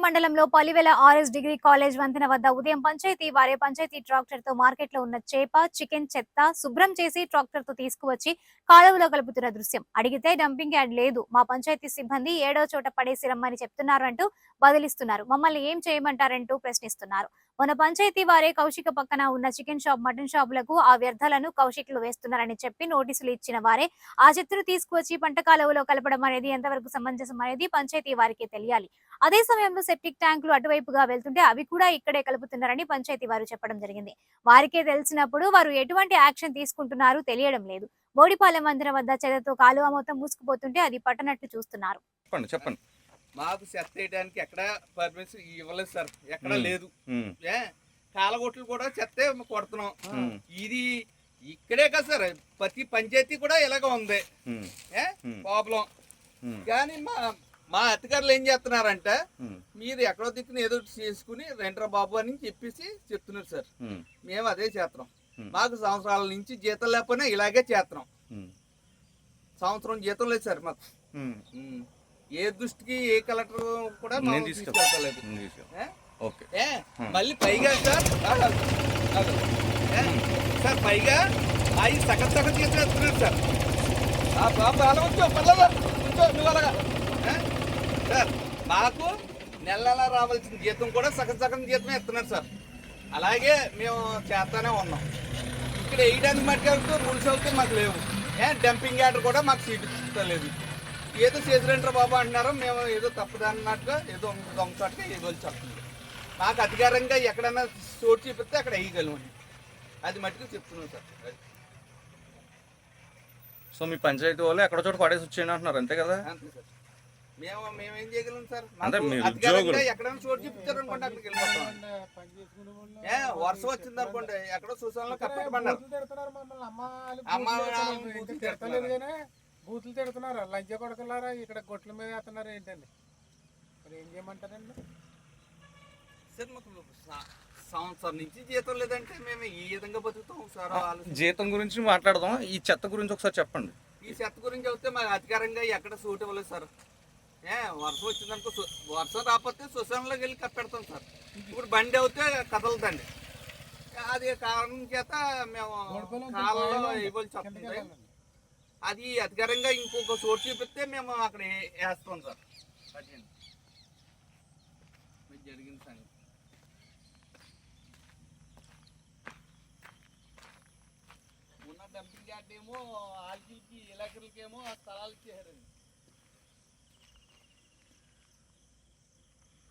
మండలంలో Palivela RS degree college వంతెన వద్ద ఉదయం పంచాయతీ ట్రాక్టర్ తో మార్కెట్ లో ఉన్న చేప చికెన్ చెత్త శుభ్రం చేసి ట్రాక్టర్ తో తీసుకువచ్చి కాలువలో కలుపుతున్న దృశ్యం. అడిగితే డంపింగ్ యార్డ్ లేదు, మా పంచాయతీ సిబ్బంది ఏడో చోట పడేసి రమ్మని చెప్తున్నారు అంటూ బదిలిస్తున్నారు. మమ్మల్ని ఏం చేయమంటారంటూ ప్రశ్నిస్తున్నారు. మన పంచాయతీ వారే కౌశిక పక్కన ఉన్న చికెన్ షాప్ మటన్ షాపులకు ఆ వ్యర్థాలను కౌశిక్లు వేస్తున్నారని చెప్పి నోటీసులు ఇచ్చిన వారే ఆ చెత్తను తీసుకువచ్చి పంట కాలువలో కలపడం అనేది ఎంతవరకు సమంజసం అనేది పంచాయతీ వారికి తెలియాలి. అదే సమయంలో సెప్టిక్ ట్యాంకులు అటువైపుగా వెళ్తుంటే అవి కూడా ఇక్కడే కలుపుతున్నారని పంచాయతీ వారు చెప్పడం జరిగింది. వారికే తెలిసినప్పుడు వారు ఎటువంటి యాక్షన్ తీసుకుంటున్నారు తెలియడం లేదు. బోడిపాలెం వంతెన వద్ద చెత్తతో కాలువ మొత్తం మూసుకుపోతుంటే అది పట్టనట్టు చూస్తున్నారు. చెప్పండి. మాకు చెత్త వేయడానికి ఎక్కడ పర్మిషన్ ఇవ్వలేదు సార్, ఎక్కడ లేదు. కాలగొట్లు కూడా చెత్తే కొడుతున్నాం. ఇది ఇక్కడే కదా సార్, ప్రతి పంచాయతీ కూడా ఇలాగ ఉంది ప్రాబ్లం. కానీ మా అధికారులు ఏం చేస్తున్నారంటే, మీరు ఎక్కడో దిక్కున ఏదో చేసుకుని రెంట్రా బాబు అని చెప్పేసి చెప్తున్నారు సార్. మేము అదే చేస్తున్నాం. మాకు సంవత్సరాల నుంచి జీతం లేకపోయినా ఇలాగే చేస్తున్నాం. సంవత్సరం జీతం లేదు సార్ మాకు. ఏ దృష్టికి ఏ కలెక్టర్ కూడా తీసుకెళ్తలేదు. మళ్ళీ పైగా సార్ పైగా అవి సగం చేస్తున్నారు సార్. సార్ మాకు నెల రావాల్సిన జీతం కూడా సగం జీతమే ఇస్తున్నారు సార్. అలాగే మేము చేస్తానే ఉన్నాం. ఇక్కడ వేయడానికి మట్టుకు మున్సిపాలిటీ మాకు లేవు. డంపింగ్ యార్డ్ కూడా మాకు సీట్ లేదు. ఏదో చేసిరంటారు బాబు అంటున్నారు. మేము ఏదో తప్పదన్నట్టుగా ఏదో దొంగచాటుగా ఏదో చెప్తుంది. మాకు అధికారంగా ఎక్కడైనా చోటు చూపిస్తే అక్కడ వేయగలమని అది మట్టుకు చెప్తున్నాం సార్. సో మీ పంచాయతీ వాళ్ళు ఎక్కడ చోట పడేసి వచ్చేయండి అంటున్నారు, అంతే కదా? అంతే సార్. మేమేం చేయగలం సార్? అధికారంగా ఎక్కడైనా చోటు చూపించారు అనుకోండి, అక్కడికి వెళ్ళిపోతాం. వర్షం వచ్చింది అనుకోండి, ఎక్కడో సుశాలలో కప్పెట్టమన్నారు. బూతులు తిడుతున్నారు, లంచ కొడుకులారా, ఇక్కడ గొట్ల మీద వేస్తున్నారు ఏంటండి? మరి ఏం చేయమంటారండి సార్? మాకు సంవత్సరం నుంచి జీతం లేదంటే మేము ఈ విధంగా బతుకుతాం సార్. జీతం గురించి మాట్లాడదాం, ఈ చెత్త గురించి ఒకసారి చెప్పండి. ఈ చెత్త గురించి చెప్తే మాకు అధికారంగా ఎక్కడ సూట్ ఇవ్వలేదు సార్. వర్షం వచ్చిందనుకో, వర్షం రాకపోతే శ్మశానంలోకి వెళ్ళి కప్పెడతాం సార్. ఇప్పుడు బండి అవుతే కదలదండి. అది కారణం చేత మేము కాలంలో ఇవ్వాలి చెప్తుంది. అది అధికారంగా ఇంకొక చోటు చూపిస్తే మేము అక్కడ వేస్తాం సార్. జరిగింది సంగతి. ఉన్న డంపింగ్ యార్డ్ ఏమో ఆల్జీకి ఇలాకలకేమో స్థలాలు ఇచ్చేసారండి.